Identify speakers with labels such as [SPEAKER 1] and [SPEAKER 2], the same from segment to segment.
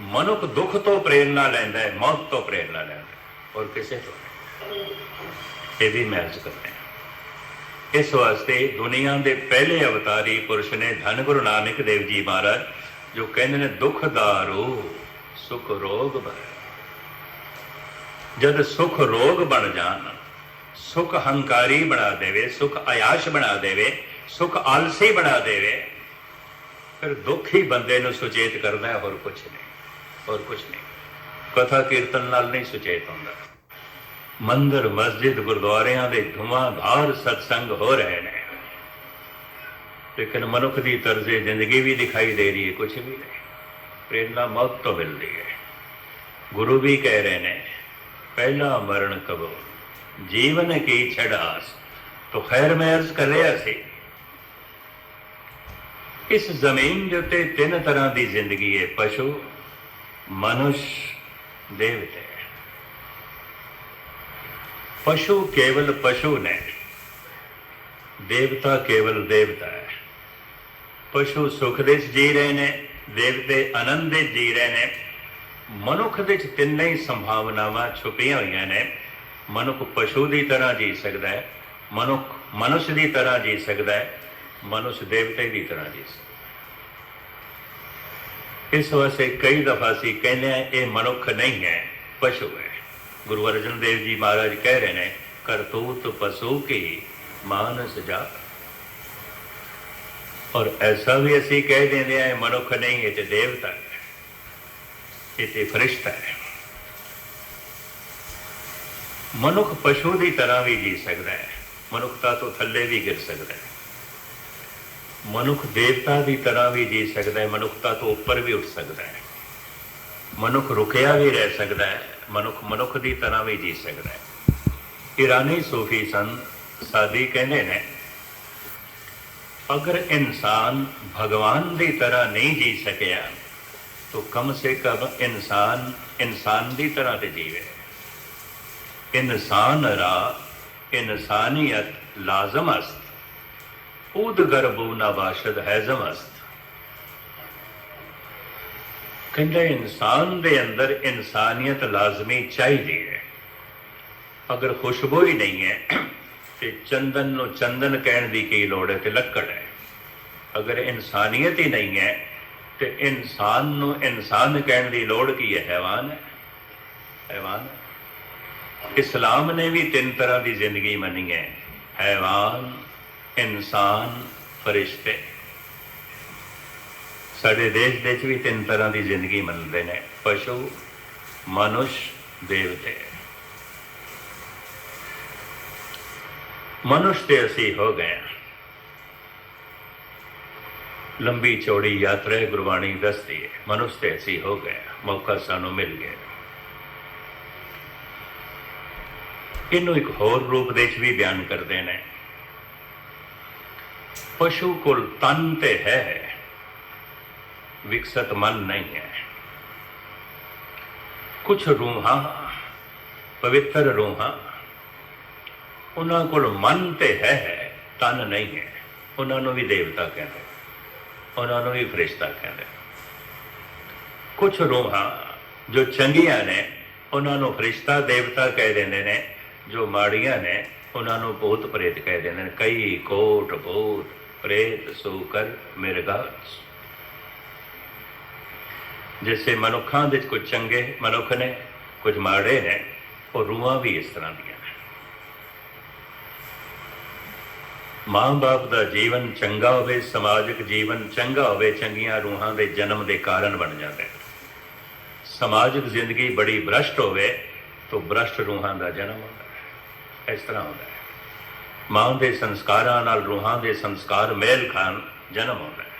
[SPEAKER 1] मनुख दुख तो प्रेरणा लैंदा है, मौत तो प्रेरणा लैंदा है, और किसी तो नहीं। ये भी मैं अर्ज करते हैं। इस वास्ते दुनिया के पहले अवतारी पुरुष ने धन गुरु नानक देव जी महाराज, जो कहते हैं दुख दारो सुख रोग भय। जब सुख रोग बन जान, सुख हंकारी बना देवे, सुख अयाश बना देवे, सुख आलसी बना देवे, फिर दुख ही बंदे नूं सुचेत करता है, और कुछ नहीं, और कुछ नहीं। कथा कीर्तन नाल नहीं सुचेत होंदा। मंदिर मस्जिद गुरुद्वारियां दे धुआंधार सत्संग हो रहे हैं, लेकिन मनुख की तर्जे जिंदगी भी दिखाई दे रही है, कुछ भी नहीं। प्रेरणा मौत तो मिल रही है। गुरु भी कह रहे हैं, पहला मरण कबो जीवन की छड़ास। तो खैर मैं अर्ज कर रहा सी, इस जमीन के उत्ते तीन तरह की जिंदगी है, पशु, मनुष्य, देवते। पशु केवल पशु ने, देवता केवल देवता है। पशु सुख दे जी रहे ने, देवते आनंद दे जी रहे ने। मनुख दे तीन ही संभावनावां छुपिया हुई ने। मनुख पशु की तरह जी सकता है, मनुख मनुष्य की तरह जी सकता है, मनुष्य देवते की तरह जी सकता है। इस वास्ते कई दफा असीं कहने ये मनुख नहीं है, पशु है। गुरु अर्जन देव जी महाराज कह रहे हैं, करतूत पशु की मानस जा। और ऐसा भी असी कह देंगे हैं, मनुख नहीं है तो देवता है, ये फरिश्ता है। मनुख पशु की तरह भी जी सकता है, मनुखता तो थले भी गिर सकता है। मनुख देवता की तरह भी जी सकता है, मनुखता तो ऊपर भी उठ सकता है। मनुख रुकिया भी रह सकता है, मनुख मनुख की तरह भी जी सकता है। ईरानी सूफी संत साधी कहते हैं, अगर इंसान भगवान की तरह नहीं जी सकिया तो कम से कम इंसान इंसान की तरह तो जीवे। इंसान रा इंसानियत लाजम अस्त, उद गर्भू न बाशद हैजम अस्त। कहते इंसान दे अंदर इंसानियत लाजमी चाहिए है। अगर खुशबू ही नहीं है तो चंदन नो चंदन कहने की की लोड़ है, तो लक्कड़ है। अगर इंसानियत ही नहीं है तो इंसान नो इंसान कहने की लोड़ की है, हैवान है, हैवान है। इस्लाम ने भी तीन तरह की जिंदगी मनी है, हैवान, इंसान, फरिश्ते। साडे देश भी तीन तरह की जिंदगी मनते हैं, पशु, मनुष्य, देवते। मनुष्य ते असी हो गए, लंबी चौड़ी यात्रा गुरबाणी दसती है। मनुष्य ते असी हो गए, मौका सानू मिल गया। इनू एक होर रूप देश भी बयान करते हैं, पशु को तन ते है, विकसित मन नहीं है। कुछ रूहां, पवित्र रूहां, उन्होंने को मन ते है, तन नहीं है। उन्होंने भी देवता कहते, उन्होंने भी फरिश्ता कहते। कुछ रूहां जो चंगियां ने उन्होंने फरिश्ता देवता कह देंगे ने, जो माड़ियां ने उन्होंने भूत प्रेत कह देंगे। कई कोट भूत प्रेत सूकर मिर्गा। जैसे मनुखों के कुछ चंगे मनुख ने, कुछ माड़े ने, और रूहां भी इस तरह दी। माँ बाप का जीवन चंगा होवे, समाजिक जीवन चंगा होवे, चंगियां रूहां के जन्म के कारण बन जाते। समाजिक जिंदगी बड़ी भ्रष्ट होवे तो भ्रष्ट रूहां का जन्म होता है। इस तरह होता है। माँ के संस्कारां नाल रूहां के संस्कार मेल खान जन्म होता है।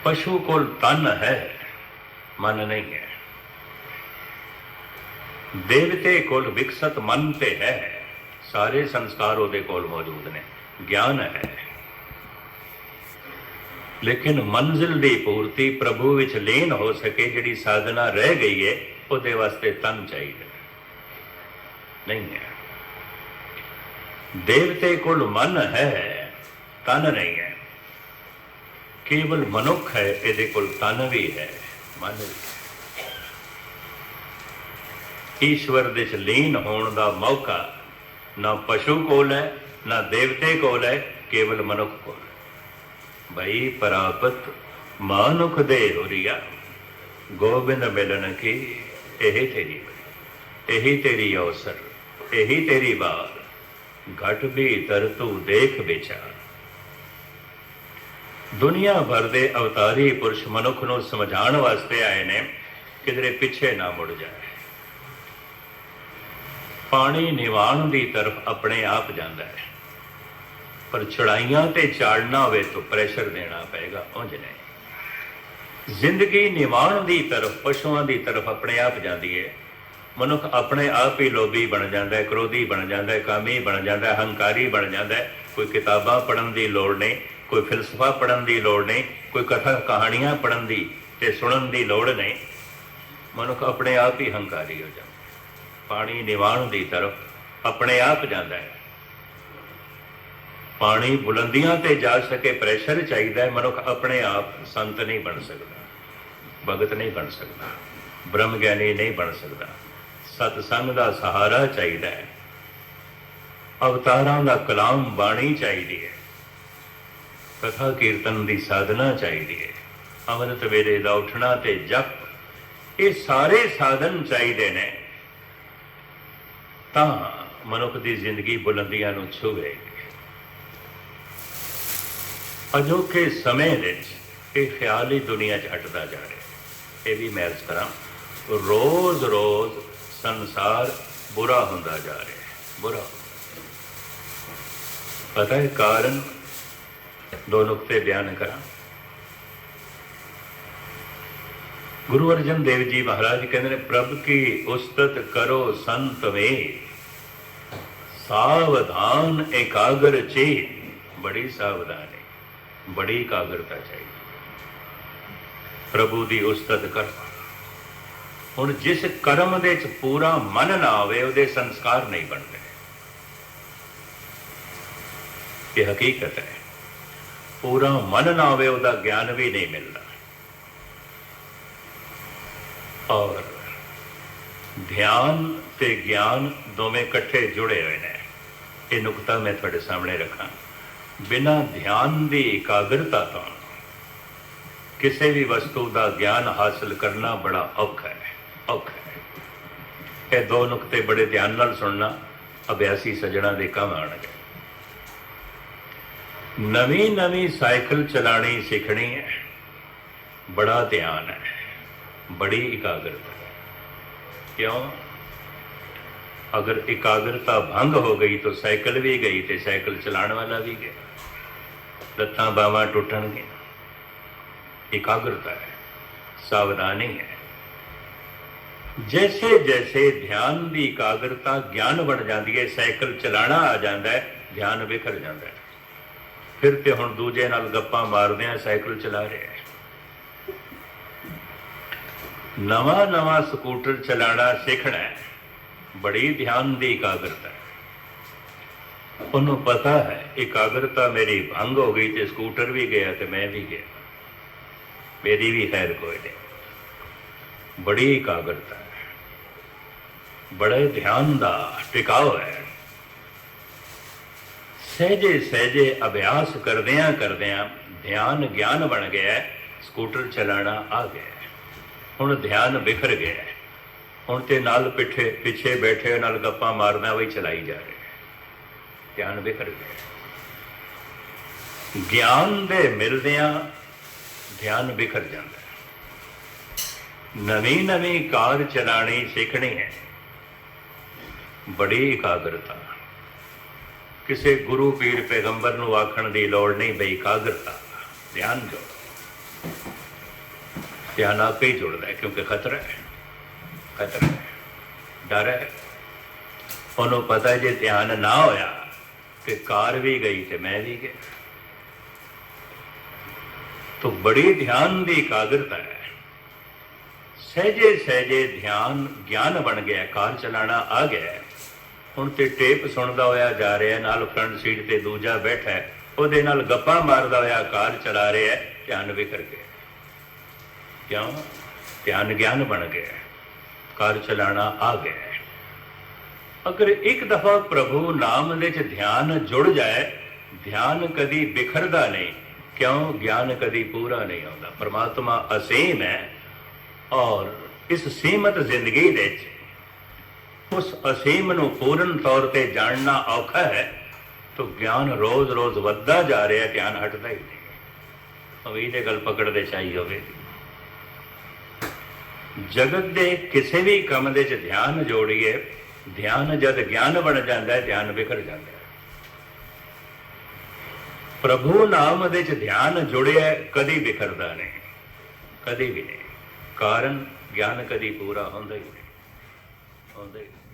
[SPEAKER 1] पशु को तन है, मन नहीं है। देवते को विकसित मन ते है, सारे संस्कार उहदे कोल मौजूद ने, ज्ञान है। लेकिन मंजिल की पूर्ति प्रभु विच लीन हो सके, जिहड़ी साधना रह गई है, उहदे वास्ते तन चाहिए, नहीं है। देवते कोल मन है, तन नहीं है। ਕੇਵਲ ਮਨੁੱਖ ਹੈ, ਇਹਦੇ ਕੋਲ ਤਨ ਵੀ ਹੈ, ਮਨ ਵੀ ਹੈ। ਈਸ਼ਵਰ ਦੇ 'ਚ ਲੀਨ ਹੋਣ ਦਾ ਮੌਕਾ ਨਾ ਪਸ਼ੂ ਕੋਲ ਹੈ, ਨਾ ਦੇਵਤੇ ਕੋਲ ਹੈ, ਕੇਵਲ ਮਨੁੱਖ ਕੋਲ ਹੈ। ਭਈ ਪ੍ਰਾਪਤ ਮਾਨੁਖ ਦੇ ਹੋਰੀਆ, ਗੋਬਿੰਦ ਮਿਲਣ ਕੀ ਇਹ ਤੇਰੀ, ਇਹੀ ਤੇਰੀ ਅਵਸਰ, ਇਹੀ ਤੇਰੀ ਬਾਤ। ਘਟ ਭੀਤਰ ਤੂੰ ਦੇਖ ਵਿਚਾਰ। ਦੁਨੀਆ ਭਰ ਦੇ ਅਵਤਾਰੀ ਪੁਰਸ਼ ਮਨੁੱਖ ਨੂੰ ਸਮਝਾਉਣ ਵਾਸਤੇ ਆਏ ਨੇ, ਕਿਧਰੇ ਪਿੱਛੇ ਨਾ ਮੁੜ ਜਾਏ। ਪਾਣੀ ਨਿਵਾਣ ਦੀ ਤਰਫ ਆਪਣੇ ਆਪ ਜਾਂਦਾ ਹੈ, ਪਰ ਚੜਾਈਆਂ ਤੇ ਚਾੜਨਾ ਹੋਵੇ ਤਾਂ ਪ੍ਰੈਸ਼ਰ ਦੇਣਾ ਪਏਗਾ, ਉਂਝ ਨਹੀਂ। ਜ਼ਿੰਦਗੀ ਨਿਵਾਣ ਦੀ ਤਰਫ, ਪਸ਼ੂਆਂ ਦੀ ਤਰਫ ਆਪਣੇ ਆਪ ਜਾਂਦੀ ਹੈ। ਮਨੁੱਖ ਆਪਣੇ ਆਪ ਹੀ ਲੋਭੀ ਬਣ ਜਾਂਦਾ ਹੈ, ਕ੍ਰੋਧੀ ਬਣ ਜਾਂਦਾ ਹੈ, ਕਾਮੀ ਬਣ ਜਾਂਦਾ ਹੈ, ਹੰਕਾਰੀ ਬਣ ਜਾਂਦਾ ਹੈ। ਕੋਈ ਕਿਤਾਬਾਂ ਪੜ੍ਹਨ ਦੀ ਲੋੜ ਨਹੀਂ, ਕੋਈ ਫਿਲਸਫਾ ਪੜ੍ਹਨ ਦੀ ਲੋੜ ਨਹੀਂ, ਕੋਈ ਕਥਾ ਕਹਾਣੀਆਂ ਪੜ੍ਹਨ ਦੀ ਤੇ ਸੁਣਨ ਦੀ ਲੋੜ ਨਹੀਂ। ਮਨੁੱਖ ਆਪਣੇ ਆਪ ਹੀ ਹੰਕਾਰੀ ਹੋ ਜਾਂਦਾ। ਪਾਣੀ ਨਿਵਾਣ ਦੀ ਤਰਫ ਆਪਣੇ ਆਪ ਜਾਂਦਾ ਹੈ। ਪਾਣੀ ਬੁਲੰਦੀਆਂ ਤੇ ਜਾ ਸਕੇ, ਪ੍ਰੈਸ਼ਰ ਚਾਹੀਦਾ ਹੈ। ਮਨੁੱਖ ਆਪਣੇ ਆਪ ਸੰਤ ਨਹੀਂ ਬਣ ਸਕਦਾ, ਭਗਤ ਨਹੀਂ ਬਣ ਸਕਦਾ, ਬ੍ਰਹਮ ਗਿਆਨੀ ਨਹੀਂ ਬਣ ਸਕਦਾ। ਸਤਸੰਗ ਦਾ ਸਹਾਰਾ ਚਾਹੀਦਾ ਹੈ, ਅਵਤਾਰਾਂ ਦਾ ਕਲਾਮ ਬਾਣੀ ਚਾਹੀਦੀ ਹੈ, ਕਥਾ ਕੀਰਤਨ ਦੀ ਸਾਧਨਾ ਚਾਹੀਦੀ ਹੈ, ਅੰਮ੍ਰਿਤ ਵੇਲੇ ਦਾ ਉੱਠਣਾ ਤੇ ਜਪ, ਇਹ ਸਾਰੇ ਸਾਧਨ ਚਾਹੀਦੇ ਨੇ, ਤਾਂ ਮਨੁੱਖ ਦੀ ਜ਼ਿੰਦਗੀ ਬੁਲੰਦੀਆਂ ਨੂੰ ਛੂਹੇਗੀ। ਅਜੋਕੇ ਸਮੇਂ ਵਿੱਚ ਇਹ ਖਿਆਲ ਹੀ ਦੁਨੀਆ 'ਚ ਹਟਦਾ ਜਾ ਰਿਹਾ। ਇਹ ਵੀ ਮੈਂ ਅਰਜ਼ ਕਰਾਂ, ਰੋਜ਼ ਰੋਜ਼ ਸੰਸਾਰ ਬੁਰਾ ਹੁੰਦਾ ਜਾ ਰਿਹਾ ਹੈ, ਬੁਰਾ। ਪਤਾ ਹੈ ਕਾਰਨ? ਦੋ ਨੁਕਤੇ ਬਿਆਨ ਕਰਾਂ। ਗੁਰੂ ਅਰਜਨ ਦੇਵ ਜੀ ਮਹਾਰਾਜ ਕਹਿੰਦੇ ਨੇ, ਪ੍ਰਭ ਕੀ ਉਸਤਤ ਕਰੋ ਸੰਤ ਵੇ, ਸਾਵਧਾਨ ਇਕਾਗਰ ਚੇ। ਬੜੀ ਸਾਵਧਾਨੀ, ਬੜੀ ਇਕਾਗਰਤਾ ਚਾਹੀਦੀ। ਪ੍ਰਭੂ ਦੀ ਉਸਤਤ ਕਰ। ਹੁਣ ਜਿਸ ਕਰਮ ਦੇ 'ਚ ਪੂਰਾ ਮਨ ਨਾ ਆਵੇ, ਉਹਦੇ ਸੰਸਕਾਰ ਨਹੀਂ ਬਣਦੇ। ਇਹ ਹਕੀਕਤ ਹੈ। ਪੂਰਾ ਮਨ ਨਾ ਆਵੇ, ਉਹਦਾ ਗਿਆਨ ਵੀ ਨਹੀਂ ਮਿਲਦਾ। ਔਰ ਧਿਆਨ ਤੇ ਗਿਆਨ ਦੋਵੇਂ ਇਕੱਠੇ ਜੁੜੇ ਹੋਏ ਨੇ। ਇਹ ਨੁਕਤਾ ਮੈਂ ਤੁਹਾਡੇ ਸਾਹਮਣੇ ਰੱਖਾਂ। ਬਿਨਾਂ ਧਿਆਨ ਦੀ ਇਕਾਗਰਤਾ ਤੋਂ ਕਿਸੇ ਵੀ ਵਸਤੂ ਦਾ ਗਿਆਨ ਹਾਸਲ ਕਰਨਾ ਬੜਾ ਔਖਾ ਹੈ, ਔਖਾ ਹੈ। ਇਹ ਦੋ ਨੁਕਤੇ ਬੜੇ ਧਿਆਨ ਨਾਲ ਸੁਣਨਾ, ਅਭਿਆਸੀ ਸੱਜਣਾ ਦੇ ਕੰਮ ਆਉਣਗੇ। ਨਵੀਂ ਨਵੀਂ ਸਾਈਕਲ ਚਲਾਣੀ ਸਿੱਖਣੀ ਹੈ, ਬੜਾ ਧਿਆਨ ਹੈ, ਬੜੀ ਇਕਾਗਰਤਾ। ਕਿਉਂ? अगर एकाग्रता भंग हो गई तो साइकिल भी गई, तो साइकिल चलाने वाला भी गया, लत्तां बावां टुटणगियां। एकाग्रता है, सावधानी है। जैसे जैसे ध्यान की एकाग्रता ज्ञान बन जाती है, साइकिल चलाना आ जाता है, ध्यान बिखर जाता है। फिर तो हुण दूजे नाल गप्पां मारदे हैं, साइकिल चला रहे हैं। नवा नवा स्कूटर चलाना सीखना है, बड़ी ध्यान की एकाग्रता है। उन्होंने पता है एकाग्रता मेरी भंग हो गई तो स्कूटर भी गया तो मैं भी गया, मेरी भी खैर कोई नहीं। बड़ी एकाग्रता है, बड़े ध्यान का टिकाव है। सहजे सहजे अभ्यास करदियां करदियां ध्यान ज्ञान बन गया है, स्कूटर चलाना आ गया है। हुण ध्यान बिखर गया है। ਹੁਣ ਤੇ ਨਾਲ ਪਿੱਛੇ ਬੈਠੇ ਨਾਲ ਗੱਪਾਂ ਮਾਰਨਾ ਵਈ ਚਲਾਈ ਜਾ ਰਹੇ, ਧਿਆਨ ਬਿਖਰ ਗਿਆ। ਗਿਆਨ ਦੇ ਮਿਲਦਿਆਂ ਧਿਆਨ ਬਿਖਰ ਜਾਂਦਾ। ਨਵੀਂ ਨਵੀਂ ਕਾਰ ਚਲਾਣੀ ਸਿੱਖਣੀ ਹੈ, ਬੜੀ ਇਕਾਗਰਤਾ। ਕਿਸੇ ਗੁਰੂ ਪੀਰ ਪੈਗੰਬਰ ਨੂੰ ਆਖਣ ਦੀ ਲੋੜ ਨਹੀਂ ਬਈ ਇਕਾਗਰਤਾ, ਧਿਆਨ ਜੋੜੋ। ਧਿਆਨ ਆਪੇ ਹੀ ਜੁੜਦਾ ਹੈ, ਕਿਉਂਕਿ ਖਤਰਾ ਹੈ, खतरा है, डर है। उन्होंने पता है जे ध्यान ना होया तो कार भी गई तो मैं भी गया। तो बड़ी ध्यान की एकाग्रता है। सहजे सहजे ध्यान ज्ञान बन गया, कार चलाना आ गया। हुण तो टेप सुनता होया जा रहा है, नाल फ्रंट सीट ते दूजा बैठा है, ਉਹਦੇ ਨਾਲ ਗੱਪਾਂ ਮਾਰਦਾ ਹੋਇਆ ਕਾਰ ਚਲਾ ਰਿਹਾ ਹੈ। ध्यान बिखर गया। क्यों? ध्यान ज्ञान बन गया, कार चलाना आ गया। अगर एक दफा प्रभु नाम दे च ध्यान जुड़ जाए, ध्यान कदी बिखरदा नहीं। क्यों? ज्ञान कदी पूरा नहीं होता। परमात्मा असीम है और इस सीमित जिंदगी दे उस असीम ਨੂੰ पूर्ण तौर ਤੇ जानना औखा है, तो ज्ञान रोज रोज ਵੱਧਦਾ जा रहा, ध्यान हटता ही नहीं। अभी ये गल पकड़ते चाहिए होवे। जगत के किसी भी काम दे च ध्यान जोड़िए, ध्यान जद ज्ञान बन जाता है, ध्यान बिखर जाता है। प्रभु नाम दे च ध्यान जुड़िया कदी बिखरदा नहीं, कदी भी नहीं। कारण ज्ञान कदी पूरा होंदा ही नहीं, होंदा ही नहीं।